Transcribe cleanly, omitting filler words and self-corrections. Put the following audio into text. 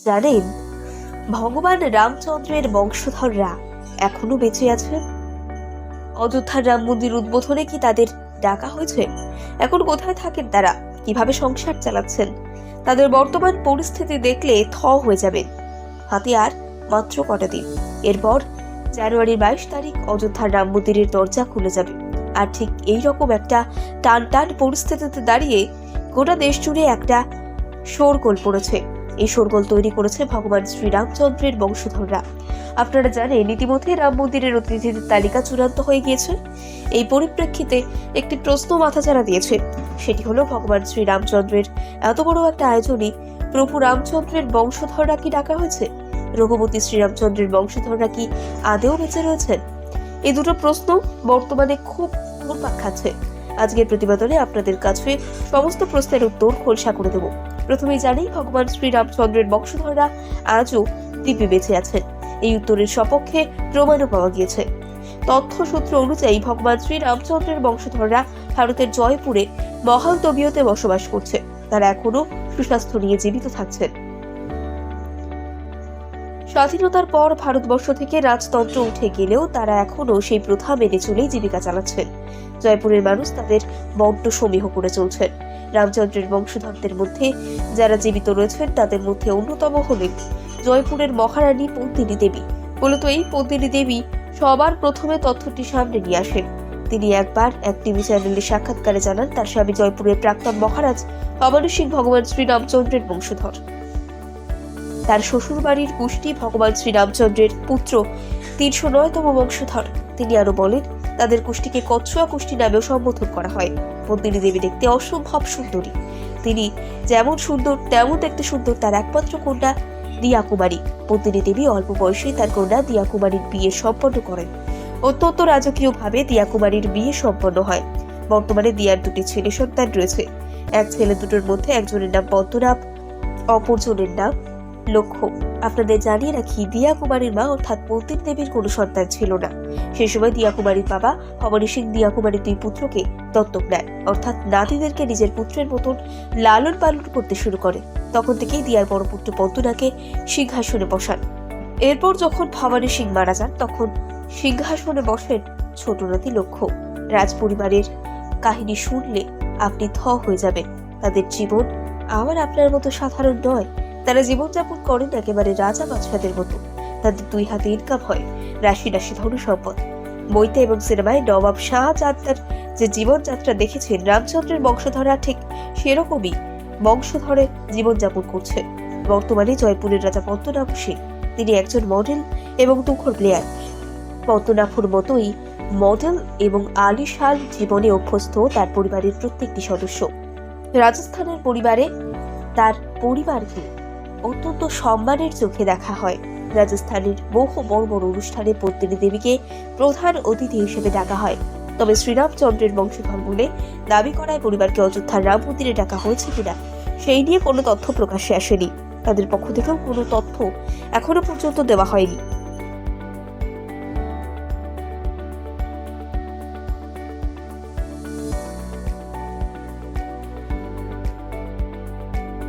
জানেন, ভগবান রামচন্দ্রের বংশধররা এখনো বেঁচে আছেন। অযোধ্যার রাম মন্দির উদ্বোধনে কি তাদের ডাকা হয়েছে? এখন কোথায় থাকেন তারা? কিভাবে সংসার চালাচ্ছেন? তাদের বর্তমান পরিস্থিতি দেখলে থ হয়ে যাবেন। হাতে আর মাত্র কটা দিন, এরপর জানুয়ারির 22 তারিখ অযোধ্যার রাম মন্দিরের দরজা খুলে যাবে। আর ঠিক এইরকম একটা টান টান পরিস্থিতিতে দাঁড়িয়ে গোটা দেশ জুড়ে একটা শোরগোল পড়েছে। এই শোরগোল তৈরি করেছে ভগবান শ্রীরামচন্দ্রের বংশধররা। আপনারা জানেন, ইতিমধ্যে রাম মন্দিরের অতিথিদের তালিকা চূড়ান্ত হয়ে গিয়েছে। এই পরিপ্রেক্ষিতে একটি প্রশ্ন মাথাচাড়া দিয়েছে, সেটি হলো ভগবান শ্রীরামচন্দ্রের এত বড় একটা আয়োজনে প্রভু রামচন্দ্রের বংশধররা কি ডাকা হয়েছে? রঘুপতি শ্রীরামচন্দ্রের বংশধররা কি আদেও বেঁচে রয়েছেন? এই দুটো প্রশ্ন বর্তমানে খুব ঘুরপাক খাচ্ছে। আজকের প্রতিবেদনে আপনাদের কাছে সমস্ত প্রশ্নের উত্তর খোলসা করে দেব। প্রথমেই জানি, ভগবান শ্রীরামচন্দ্রের বংশধররা আজও দিব্যে বেঁচে আছেন। এই উত্তরের সপক্ষে প্রমাণও পাওয়া গিয়েছে। তথ্যসূত্র অনুযায়ী ভগবান শ্রীরামচন্দ্রের বংশধররা ভারতের জয়পুরে মহালতবিয়তে বসবাস করছে। তারা এখনো সুস্বাস্থ্য নিয়ে জীবিত থাকছেন। স্বাধীনতার পর ভারতবর্ষ থেকে রাজতন্ত্র উঠে গেলেও তারা এখনো সেই প্রথা মেনে চলেই জীবিকা চালাচ্ছেন। জয়পুরের মানুষ তাদের বড্ড সমীহ করে চলছেন। রামচন্দ্রের বংশধরদের মধ্যে যারা জীবিত রয়েছেন তাদের মধ্যে অন্যতম হলেন জয়পুরের মহারানী পদ্মিনী দেবী। মূলত এই পদ্মিনী দেবী সবার প্রথমে তথ্যটি সামনে নিয়ে আসেন। তিনি একবার এক টিভি চ্যানেলের সাক্ষাৎকারে জানান, তার স্বামী জয়পুরের প্রাক্তন মহারাজ অমানুষিক ভগবান শ্রীরামচন্দ্রের বংশধর। তার শ্বশুর বাড়ির কুষ্টি ভগবান শ্রীরামচন্দ্রের পুত্র ৩০৯তম বংশধর। তিনি আরো বলেন, তাদের কুষ্টিকে কচ্ছুয়া কুষ্টি নামেও সম্বোধন করা হয়। পদ্মিনী দেবী দেখতে অসম্ভব সুন্দরী। তিনি যেমন সুন্দর তেমন দেখতে সুন্দর তার একমাত্র কন্যা দিয়া কুমারী। পদ্মিনী দেবী অল্প বয়সে তার কন্যা দিয়া কুমারীর বিয়ে সম্পন্ন করেন। অত্যন্ত রাজকীয়ভাবে দিয়া কুমারীর বিয়ে সম্পন্ন হয়। বর্তমানে দিয়ার দুটি ছেলে সন্তান রয়েছে। এক ছেলে দুটোর মধ্যে একজনের নাম পদ্মনাভ, অপরজনের নাম লক্ষ্য। আপনাদের জানিয়ে রাখি, দিয়া কুমারীর মা অর্থাৎ পদ্মিনী দেবীর কোনো সন্তান ছিল না। সেই সময় দিয়া কুমারীর বাবা ভবানী সিং দিয়া কুমারীর দুই পুত্রকে দত্তক নেয়, অর্থাৎ নাতিদেরকে নিজের পুত্রের মতন লালন পালন করতে শুরু করে। তখন থেকেই দিয়ার বড় পুত্র পদ্মনাকে সিংহাসনে বসান। এরপর যখন ভবানী সিং মারা যান, তখন সিংহাসনে বসেন ছোট নাতি লক্ষ্য। রাজ পরিবারের কাহিনী শুনলে আপনি থ হয়ে যাবেন। তাদের জীবন আমার আপনার মতো সাধারণ নয়। তারা জীবনযাপন করেন একেবারে রাজা বাদশাদের মতো। তাদের দুই হাতে ইনকাম হয় রাশি রাশি ধন সম্পদ। বইতে এবং সিনেমায় নবাব শাহজাহান যে জীবনযাত্রা দেখেছেন, রামচন্দ্রের বংশধররা ঠিক সেরকমই বংশধরে জীবনযাপন করছে। বর্তমানে জয়পুরের রাজা পদ্মনাভ সিং, তিনি একজন মডেল এবং তুখোড় প্লেয়ার। পদ্মনাভর মতোই মডেল এবং আলিশান জীবনে অভ্যস্ত তার পরিবারের প্রত্যেকটি সদস্য। রাজস্থানের পরিবারে তার পরিবারকে অত্যন্ত সম্মানের চোখে দেখা হয়। রাজস্থানের বহু বড় বড় অনুষ্ঠানে পদ্মিনী দেবীকে প্রধান অতিথি হিসেবে ডাকা হয়। তবে শ্রীরামচন্দ্রের বংশধর বলে দাবি করায় পরিবারকে অযোধ্যার রাম মন্দিরে ডাকা হয়েছে কিনা সেই নিয়ে কোনো তথ্য প্রকাশ্যে আসেনি। তাদের পক্ষ থেকেও কোনো তথ্য এখনো পর্যন্ত দেওয়া হয়নি।